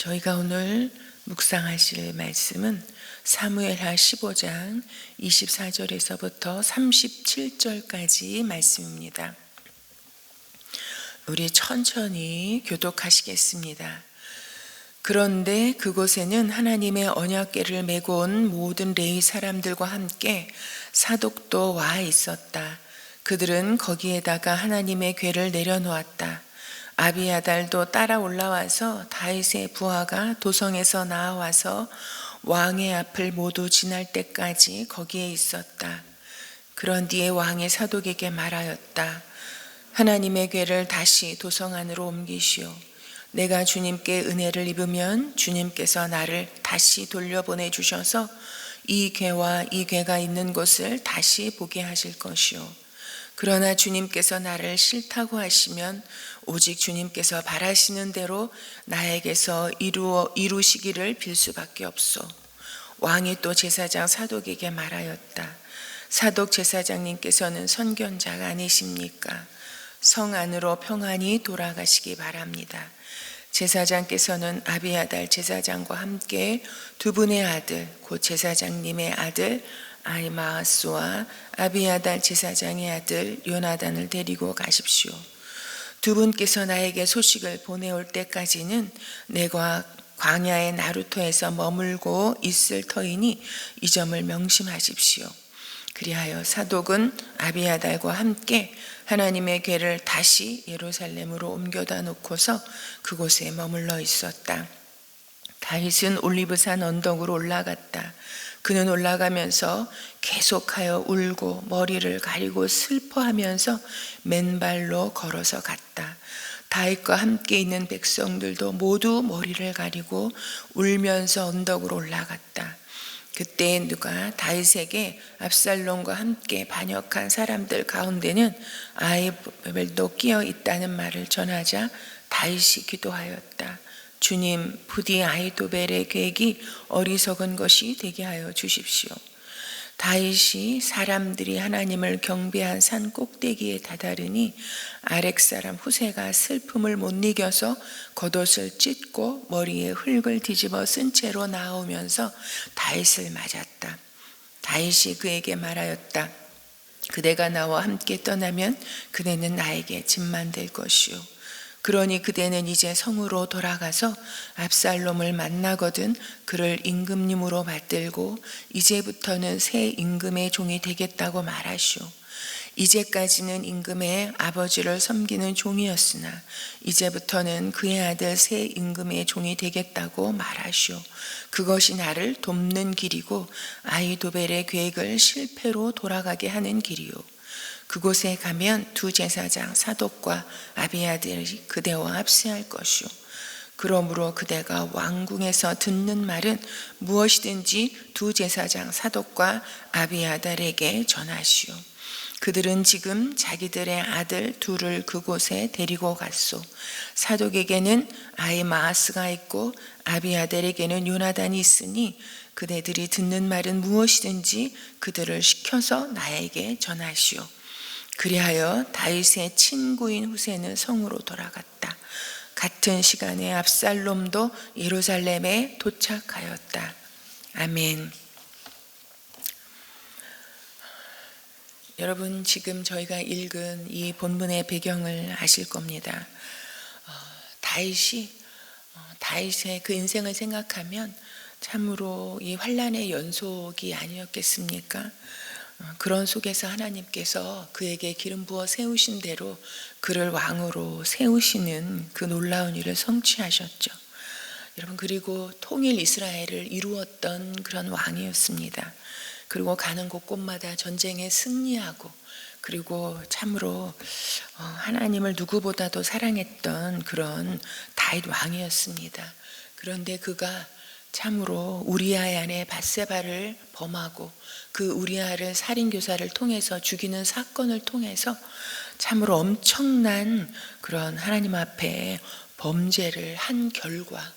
저희가 오늘 묵상하실 말씀은 사무엘하 15장 24절에서부터 37절까지 말씀입니다. 우리 천천히 교독하시겠습니다. 그런데 그곳에는 하나님의 언약궤를 메고 온 모든 레위 사람들과 함께 사독도 와 있었다. 그들은 거기에다가 하나님의 궤를 내려놓았다. 아비아달도 따라 올라와서 다윗의 부하가 도성에서 나와서 왕의 앞을 모두 지날 때까지 거기에 있었다. 그런 뒤에 왕이 사독에게 말하였다. 하나님의 궤를 다시 도성 안으로 옮기시오. 내가 주님께 은혜를 입으면 주님께서 나를 다시 돌려보내 주셔서 이 궤와 이 궤가 있는 곳을 다시 보게 하실 것이오. 그러나 주님께서 나를 싫다고 하시면 오직 주님께서 바라시는 대로 나에게서 이루시기를 빌 수밖에 없소. 왕이 또 제사장 사독에게 말하였다. 사독 제사장님께서는 선견자가 아니십니까? 성 안으로 평안히 돌아가시기 바랍니다. 제사장께서는 아비아달 제사장과 함께 두 분의 아들, 곧 제사장님의 아들 아히마아스와 아비아달 제사장의 아들 요나단을 데리고 가십시오. 두 분께서 나에게 소식을 보내올 때까지는 내가 광야의 나루토에서 머물고 있을 터이니 이 점을 명심하십시오. 그리하여 사독은 아비아달과 함께 하나님의 궤를 다시 예루살렘으로 옮겨다 놓고서 그곳에 머물러 있었다. 다윗은 올리브산 언덕으로 올라갔다. 그는 올라가면서 계속하여 울고 머리를 가리고 슬퍼하면서 맨발로 걸어서 갔다. 다윗과 함께 있는 백성들도 모두 머리를 가리고 울면서 언덕으로 올라갔다. 그때 누가 다윗에게 압살롬과 함께 반역한 사람들 가운데는 아히멜도 끼어 있다는 말을 전하자 다윗이 기도하였다. 주님, 부디 아히도벨의 계획이 어리석은 것이 되게 하여 주십시오. 다윗이 사람들이 하나님을 경배한 산 꼭대기에 다다르니 아렉 사람 후세가 슬픔을 못 이겨서 겉옷을 찢고 머리에 흙을 뒤집어 쓴 채로 나오면서 다윗을 맞았다. 다윗이 그에게 말하였다. 그대가 나와 함께 떠나면 그대는 나에게 짐만 될 것이오. 그러니 그대는 이제 성으로 돌아가서 압살롬을 만나거든 그를 임금님으로 받들고 이제부터는 새 임금의 종이 되겠다고 말하시오. 이제까지는 임금의 아버지를 섬기는 종이었으나 이제부터는 그의 아들 새 임금의 종이 되겠다고 말하시오. 그것이 나를 돕는 길이고 아히도벨의 계획을 실패로 돌아가게 하는 길이오. 그곳에 가면 두 제사장 사독과 아비아들이 그대와 합세할 것이오. 그러므로 그대가 왕궁에서 듣는 말은 무엇이든지 두 제사장 사독과 아비아달에게 전하시오. 그들은 지금 자기들의 아들 둘을 그곳에 데리고 갔소. 사독에게는 아히마아스가 있고 아비아달에게는 요나단이 있으니 그대들이 듣는 말은 무엇이든지 그들을 시켜서 나에게 전하시오. 그리하여 다윗의 친구인 후세는 성으로 돌아갔다. 같은 시간에 압살롬도 예루살렘에 도착하였다. 아멘. 여러분, 지금 저희가 읽은 이 본문의 배경을 아실 겁니다. 다윗의 그 인생을 생각하면 참으로 이 환난의 연속이 아니었겠습니까? 그런 속에서 하나님께서 그에게 기름 부어 세우신 대로 그를 왕으로 세우시는 그 놀라운 일을 성취하셨죠. 여러분, 그리고 통일 이스라엘을 이루었던 그런 왕이었습니다. 그리고 가는 곳곳마다 전쟁에 승리하고 그리고 참으로 하나님을 누구보다도 사랑했던 그런 다윗 왕이었습니다. 그런데 그가 참으로 우리아의 아내 밧세바를 범하고 그 우리아를 살인교사를 통해서 죽이는 사건을 통해서 참으로 엄청난 그런 하나님 앞에 범죄를 한 결과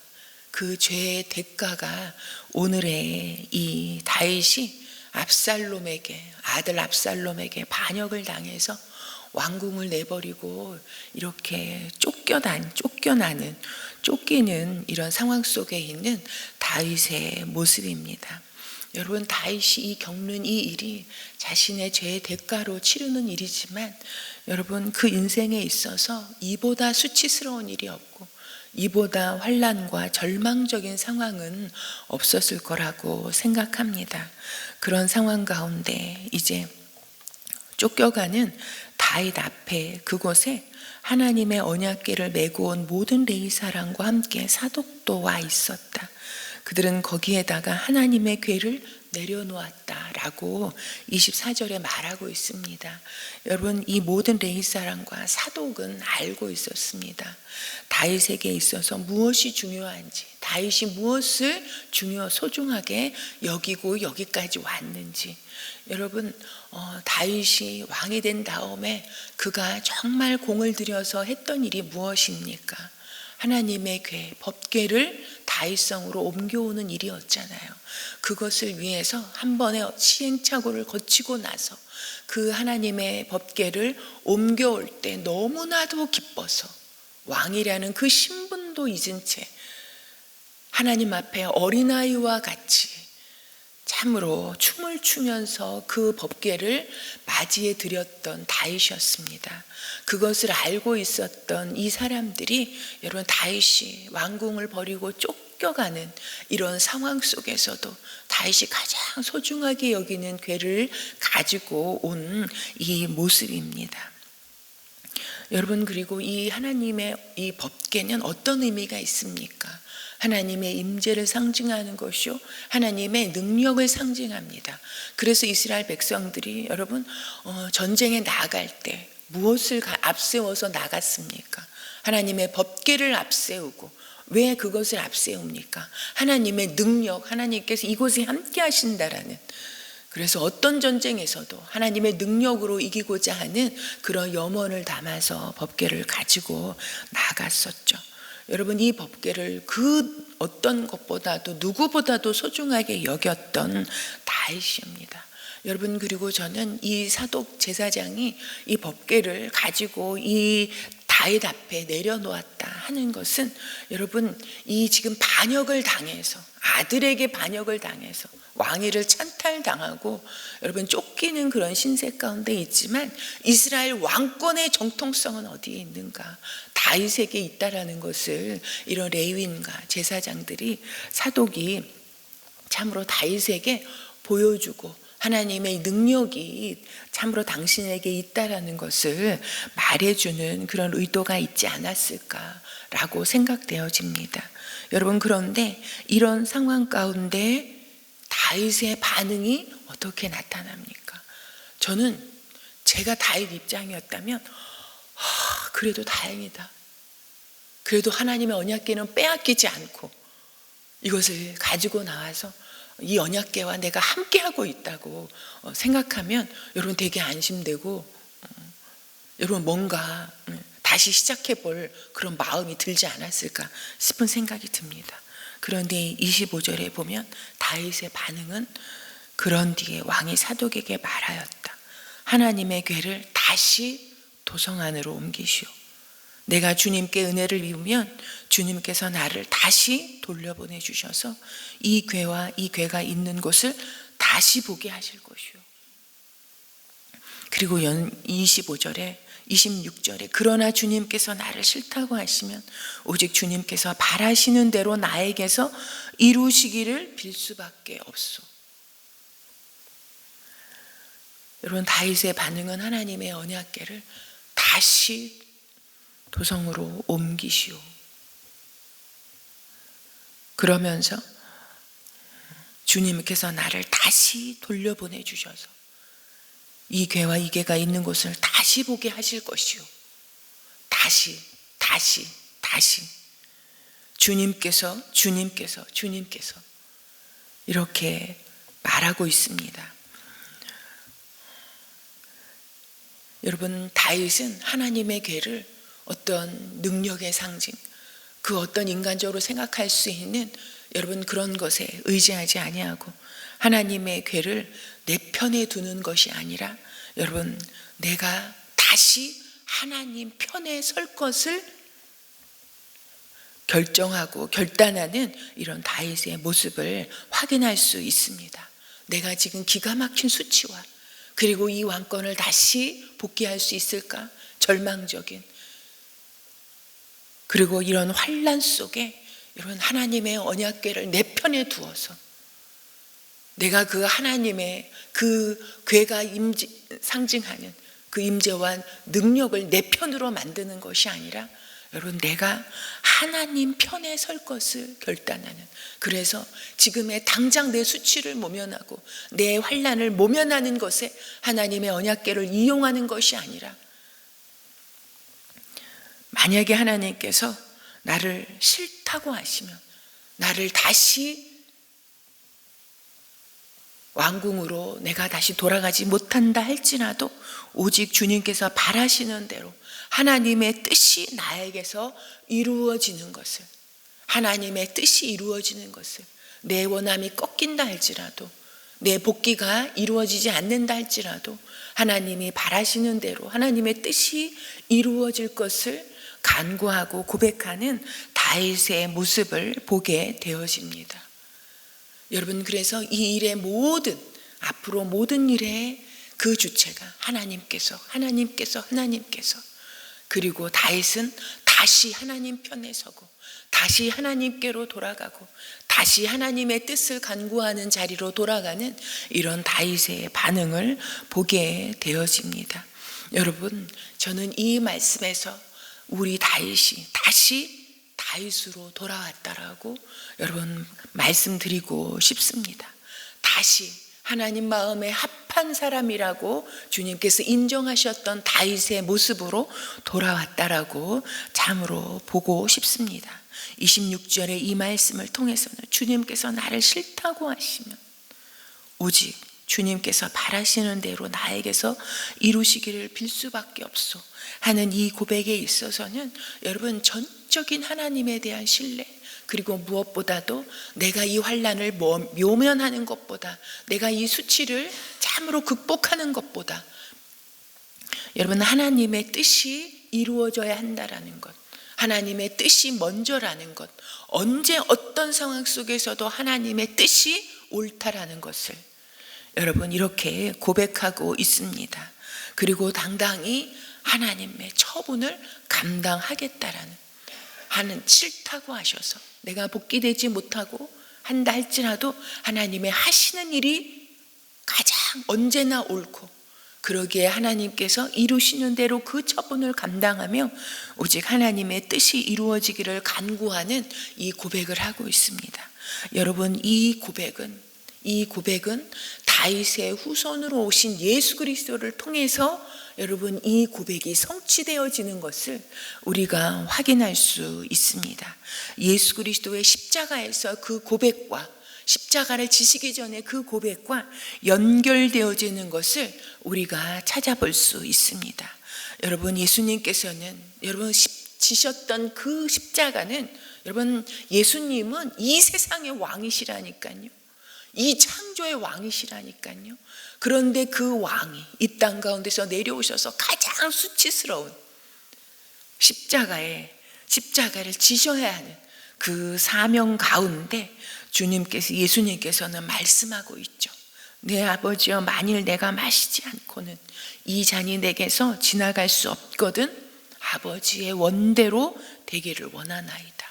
그 죄의 대가가 오늘의 이 다윗이 압살롬에게, 아들 압살롬에게 반역을 당해서 왕궁을 내버리고 이렇게 쫓기는 이런 상황 속에 있는 다윗의 모습입니다. 여러분, 다윗이 겪는 이 일이 자신의 죄의 대가로 치르는 일이지만 여러분, 그 인생에 있어서 이보다 수치스러운 일이 없고 이보다 환난과 절망적인 상황은 없었을 거라고 생각합니다. 그런 상황 가운데 이제 쫓겨가는 다윗 앞에 그곳에 하나님의 언약궤를 메고 온 모든 레위 사람과 함께 사독도 와 있었다. 그들은 거기에다가 하나님의 궤를 내려놓았다라고 24절에 말하고 있습니다. 여러분, 이 모든 레위 사람과 사독은 알고 있었습니다. 다윗에게 있어서 무엇이 중요한지, 다윗이 무엇을 소중하게 여기고 여기까지 왔는지. 여러분, 다윗이 왕이 된 다음에 그가 정말 공을 들여서 했던 일이 무엇입니까? 하나님의 궤, 법궤를 다윗성으로 옮겨오는 일이었잖아요. 그것을 위해서 한 번의 시행착오를 거치고 나서 그 하나님의 법궤를 옮겨올 때 너무나도 기뻐서 왕이라는 그 신분도 잊은 채 하나님 앞에 어린아이와 같이 참으로 춤을 추면서 그 법궤를 맞이해 드렸던 다윗이었습니다. 그것을 알고 있었던 이 사람들이 여러분, 다윗이 왕궁을 버리고 쫓겨가는 이런 상황 속에서도 다윗이 가장 소중하게 여기는 궤를 가지고 온 이 모습입니다. 여러분, 그리고 이 하나님의 이 법궤는 어떤 의미가 있습니까? 하나님의 임재를 상징하는 것이요, 하나님의 능력을 상징합니다. 그래서 이스라엘 백성들이 여러분, 전쟁에 나갈 때 무엇을 앞세워서 나갔습니까? 하나님의 법궤를 앞세우고. 왜 그것을 앞세웁니까? 하나님의 능력, 하나님께서 이곳에 함께 하신다라는, 그래서 어떤 전쟁에서도 하나님의 능력으로 이기고자 하는 그런 염원을 담아서 법궤를 가지고 나갔었죠. 여러분, 이 법궤를 그 어떤 것보다도 누구보다도 소중하게 여겼던 다윗입니다. 여러분, 그리고 저는 이 사독 제사장이 이 법궤를 가지고 이 다윗 앞에 내려놓았다 하는 것은 여러분, 이 지금 반역을 당해서, 아들에게 반역을 당해서 왕위를 찬탈당하고 여러분 쫓기는 그런 신세 가운데 있지만 이스라엘 왕권의 정통성은 어디에 있는가? 다윗에게 있다라는 것을 이런 레위인과 제사장들이, 사독이 참으로 다윗에게 보여주고 하나님의 능력이 참으로 당신에게 있다라는 것을 말해주는 그런 의도가 있지 않았을까라고 생각되어집니다. 여러분, 그런데 이런 상황 가운데 다윗의 반응이 어떻게 나타납니까? 저는 제가 다윗 입장이었다면 그래도 다행이다. 그래도 하나님의 언약궤는 빼앗기지 않고 이것을 가지고 나와서 이 언약궤와 내가 함께하고 있다고 생각하면 여러분 되게 안심되고 여러분 뭔가 다시 시작해 볼 그런 마음이 들지 않았을까 싶은 생각이 듭니다. 그런데 25절에 보면 다윗의 반응은 그런 뒤에 왕이 사독에게 말하였다. 하나님의 궤를 다시 도성 안으로 옮기시오. 내가 주님께 은혜를 입으면 주님께서 나를 다시 돌려보내 주셔서 이 궤와 이 궤가 있는 곳을 다시 보게 하실 것이오. 그리고 26절에 그러나 주님께서 나를 싫다고 하시면 오직 주님께서 바라시는 대로 나에게서 이루시기를 빌 수밖에 없소. 여러분, 다윗의 반응은 하나님의 언약궤를 다시 도성으로 옮기시오. 그러면서 주님께서 나를 다시 돌려보내 주셔서 이 궤와 이 궤가 있는 곳을 다시 보게 하실 것이오. 다시 주님께서 이렇게 말하고 있습니다. 여러분, 다윗은 하나님의 궤를 어떤 능력의 상징, 그 어떤 인간적으로 생각할 수 있는 여러분 그런 것에 의지하지 아니하고 하나님의 궤를 내 편에 두는 것이 아니라 여러분 내가 다시 하나님 편에 설 것을 결정하고 결단하는 이런 다윗의 모습을 확인할 수 있습니다. 내가 지금 기가 막힌 수치와 그리고 이 왕권을 다시 복귀할 수 있을까? 절망적인, 그리고 이런 환난 속에 여러분 하나님의 언약궤를 내 편에 두어서 내가 그 하나님의 그 궤가 상징하는 그 임재와 능력을 내 편으로 만드는 것이 아니라 여러분 내가 하나님 편에 설 것을 결단하는, 그래서 지금의 당장 내 수치를 모면하고 내 환난을 모면하는 것에 하나님의 언약궤를 이용하는 것이 아니라, 만약에 하나님께서 나를 싫다고 하시면 나를 다시 왕궁으로 내가 다시 돌아가지 못한다 할지라도 오직 주님께서 바라시는 대로 하나님의 뜻이 나에게서 이루어지는 것을, 하나님의 뜻이 이루어지는 것을, 내 원함이 꺾인다 할지라도, 내 복귀가 이루어지지 않는다 할지라도 하나님이 바라시는 대로 하나님의 뜻이 이루어질 것을 간구하고 고백하는 다윗의 모습을 보게 되어집니다. 여러분, 그래서 이 일의 모든, 앞으로 모든 일의 그 주체가 하나님께서, 그리고 다윗은 다시 하나님 편에 서고 다시 하나님께로 돌아가고 다시 하나님의 뜻을 간구하는 자리로 돌아가는 이런 다윗의 반응을 보게 되어집니다. 여러분, 저는 이 말씀에서 우리 다윗이 다시 다윗으로 돌아왔다라고 여러분 말씀드리고 싶습니다. 다시 하나님 마음에 합한 사람이라고 주님께서 인정하셨던 다윗의 모습으로 돌아왔다라고 참으로 보고 싶습니다. 26절의 이 말씀을 통해서는 주님께서 나를 싫다고 하시면 오직 주님께서 바라시는 대로 나에게서 이루시기를 빌 수밖에 없소 하는 이 고백에 있어서는 여러분 전적인 하나님에 대한 신뢰, 그리고 무엇보다도 내가 이 환난을 묘면하는 것보다, 내가 이 수치를 참으로 극복하는 것보다 여러분 하나님의 뜻이 이루어져야 한다라는 것, 하나님의 뜻이 먼저라는 것, 언제 어떤 상황 속에서도 하나님의 뜻이 옳다라는 것을 여러분 이렇게 고백하고 있습니다. 그리고 당당히 하나님의 처분을 감당하겠다라는, 하는 싫다고 하셔서 내가 복귀되지 못하고 한다 할지라도 하나님의 하시는 일이 가장 언제나 옳고, 그러기에 하나님께서 이루시는 대로 그 처분을 감당하며 오직 하나님의 뜻이 이루어지기를 간구하는 이 고백을 하고 있습니다. 여러분, 이 고백은 다윗의 후손으로 오신 예수 그리스도를 통해서 여러분 이 고백이 성취되어지는 것을 우리가 확인할 수 있습니다. 예수 그리스도의 십자가에서 그 고백과, 십자가를 지시기 전에 그 고백과 연결되어지는 것을 우리가 찾아볼 수 있습니다. 여러분, 예수님께서는 여러분 지셨던 그 십자가는, 여러분 예수님은 이 세상의 왕이시라니까요. 이 창조의 왕이시라니까요. 그런데 그 왕이 이 땅 가운데서 내려오셔서 가장 수치스러운 십자가를 지셔야 하는 그 사명 가운데 예수님께서는 말씀하고 있죠. 내 아버지여, 만일 내가 마시지 않고는 이 잔이 내게서 지나갈 수 없거든 아버지의 원대로 되기를 원하나이다.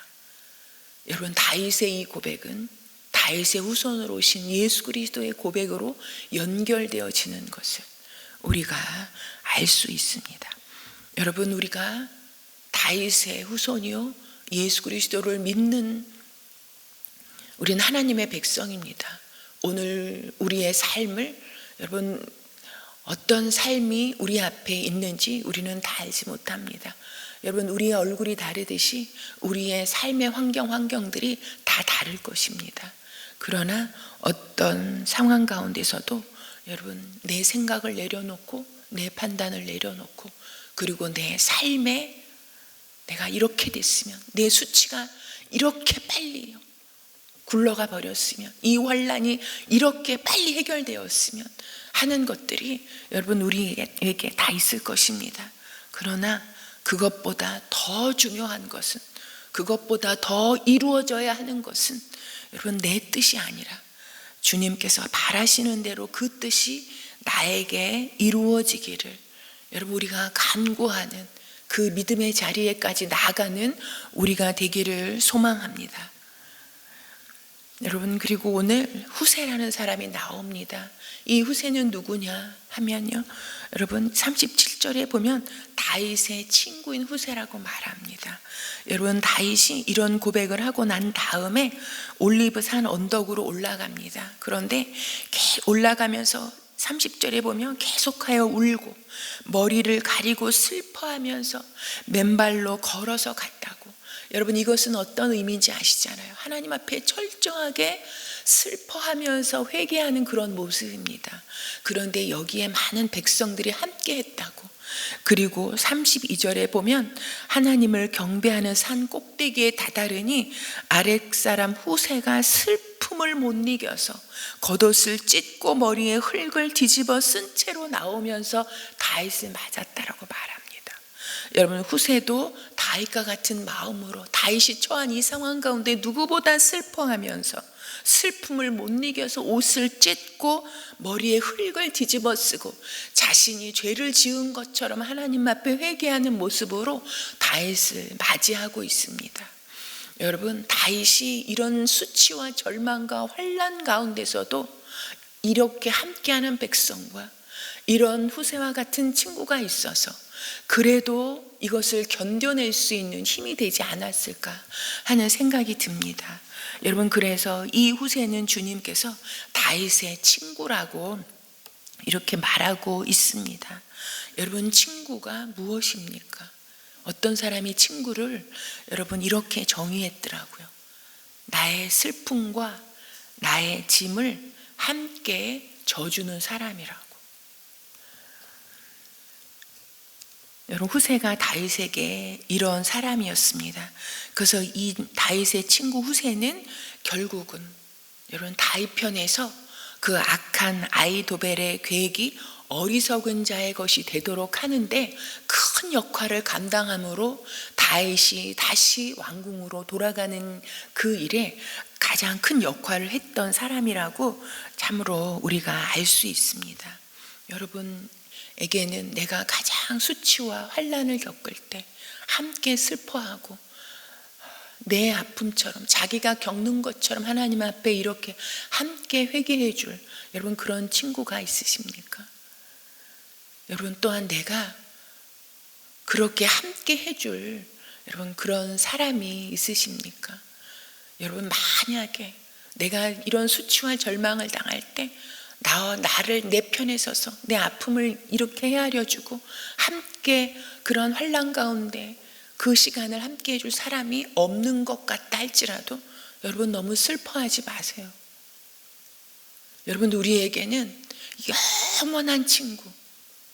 여러분, 다윗의 이 고백은 다윗의 후손으로 오신 예수 그리스도의 고백으로 연결되어지는 것을 우리가 알 수 있습니다. 여러분, 우리가 다윗의 후손이요 예수 그리스도를 믿는 우리는 하나님의 백성입니다. 오늘 우리의 삶을, 여러분 어떤 삶이 우리 앞에 있는지 우리는 다 알지 못합니다. 여러분, 우리의 얼굴이 다르듯이 우리의 삶의 환경들이 다 다를 것입니다. 그러나 어떤 상황 가운데서도 여러분 내 생각을 내려놓고 내 판단을 내려놓고, 그리고 내 삶에 내가 이렇게 됐으면, 내 수치가 이렇게 빨리 굴러가 버렸으면, 이 환란이 이렇게 빨리 해결되었으면 하는 것들이 여러분 우리에게 다 있을 것입니다. 그러나 그것보다 더 중요한 것은, 그것보다 더 이루어져야 하는 것은 여러분 내 뜻이 아니라 주님께서 바라시는 대로 그 뜻이 나에게 이루어지기를 여러분 우리가 간구하는 그 믿음의 자리에까지 나아가는 우리가 되기를 소망합니다. 여러분, 그리고 오늘 후세라는 사람이 나옵니다. 이 후세는 누구냐 하면요, 여러분 37절에 보면 다윗의 친구인 후세라고 말합니다. 여러분 다윗이 이런 고백을 하고 난 다음에 올리브산 언덕으로 올라갑니다. 그런데 올라가면서 30절에 보면 계속하여 울고 머리를 가리고 슬퍼하면서 맨발로 걸어서 갔다고. 여러분 이것은 어떤 의미인지 아시잖아요. 하나님 앞에 철저하게 슬퍼하면서 회개하는 그런 모습입니다. 그런데 여기에 많은 백성들이 함께 했다고. 그리고 32절에 보면 하나님을 경배하는 산 꼭대기에 다다르니 아랫사람 후세가 슬픔을 못 이겨서 겉옷을 찢고 머리에 흙을 뒤집어 쓴 채로 나오면서 다윗을 맞았다라고 말합니다. 여러분 후세도 다윗과 같은 마음으로 다윗이 처한 이 상황 가운데 누구보다 슬퍼하면서 슬픔을 못 이겨서 옷을 찢고 머리에 흙을 뒤집어 쓰고 자신이 죄를 지은 것처럼 하나님 앞에 회개하는 모습으로 다윗을 맞이하고 있습니다. 여러분 다윗이 이런 수치와 절망과 환난 가운데서도 이렇게 함께하는 백성과 이런 후세와 같은 친구가 있어서 그래도 이것을 견뎌낼 수 있는 힘이 되지 않았을까 하는 생각이 듭니다. 여러분 그래서 이 후세는 주님께서 다윗의 친구라고 이렇게 말하고 있습니다. 여러분 친구가 무엇입니까? 어떤 사람이 친구를 여러분 이렇게 정의했더라고요. 나의 슬픔과 나의 짐을 함께 져주는 사람이라고. 여러분 후세가 다윗에게 이런 사람이었습니다. 그래서 이 다윗의 친구 후세는 결국은 여러분 다윗 편에서 그 악한 아히도벨의 계획이 어리석은 자의 것이 되도록 하는데 큰 역할을 감당함으로 다윗이 다시 왕궁으로 돌아가는 그 일에 가장 큰 역할을 했던 사람이라고 참으로 우리가 알 수 있습니다. 여러분에게는 내가 가장 수치와 환난을 겪을 때 함께 슬퍼하고 내 아픔처럼 자기가 겪는 것처럼 하나님 앞에 이렇게 함께 회개해 줄 여러분 그런 친구가 있으십니까? 여러분 또한 내가 그렇게 함께 해줄 여러분 그런 사람이 있으십니까? 여러분 만약에 내가 이런 수치와 절망을 당할 때 나를 내 편에 서서 내 아픔을 이렇게 헤아려 주고 함께 그런 환난 가운데 그 시간을 함께 해줄 사람이 없는 것 같다 할지라도 여러분 너무 슬퍼하지 마세요. 여러분 우리에게는 영원한 친구,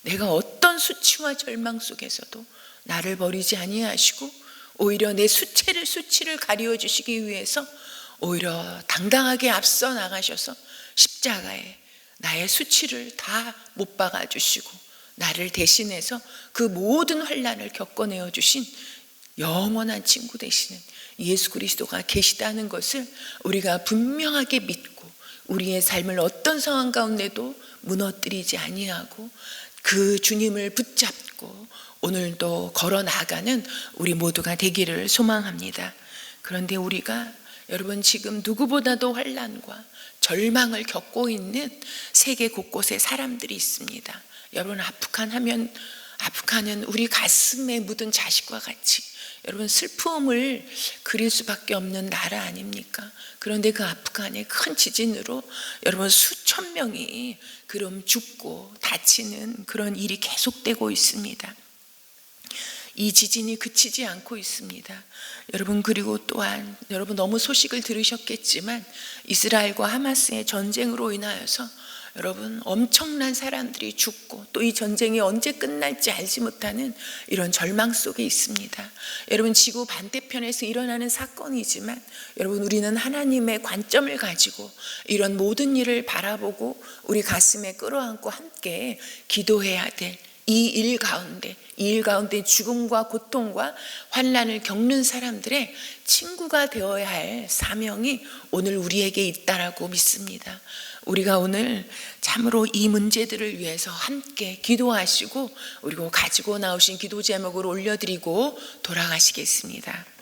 내가 어떤 수치와 절망 속에서도 나를 버리지 아니하시고 오히려 내 수치를 가리워 주시기 위해서 오히려 당당하게 앞서 나가셔서 십자가에 나의 수치를 다 못 박아 주시고 나를 대신해서 그 모든 환난을 겪어내어 주신 영원한 친구 되시는 예수 그리스도가 계시다는 것을 우리가 분명하게 믿고 우리의 삶을 어떤 상황 가운데도 무너뜨리지 아니하고 그 주님을 붙잡고 오늘도 걸어 나가는 우리 모두가 되기를 소망합니다. 그런데 우리가 여러분 지금 누구보다도 환난과 절망을 겪고 있는 세계 곳곳에 사람들이 있습니다. 여러분 아프간은 우리 가슴에 묻은 자식과 같이 여러분 슬픔을 그릴 수밖에 없는 나라 아닙니까? 그런데 그 아프간의 큰 지진으로 여러분 수천 명이 그럼 죽고 다치는 그런 일이 계속되고 있습니다. 이 지진이 그치지 않고 있습니다. 여러분 그리고 또한 여러분 너무 소식을 들으셨겠지만 이스라엘과 하마스의 전쟁으로 인하여서 여러분 엄청난 사람들이 죽고 또 이 전쟁이 언제 끝날지 알지 못하는 이런 절망 속에 있습니다. 여러분 지구 반대편에서 일어나는 사건이지만 여러분 우리는 하나님의 관점을 가지고 이런 모든 일을 바라보고 우리 가슴에 끌어안고 함께 기도해야 될 이 일 가운데 죽음과 고통과 환난을 겪는 사람들의 친구가 되어야 할 사명이 오늘 우리에게 있다라고 믿습니다. 우리가 오늘 참으로 이 문제들을 위해서 함께 기도하시고 그리고 가지고 나오신 기도 제목을 올려드리고 돌아가시겠습니다.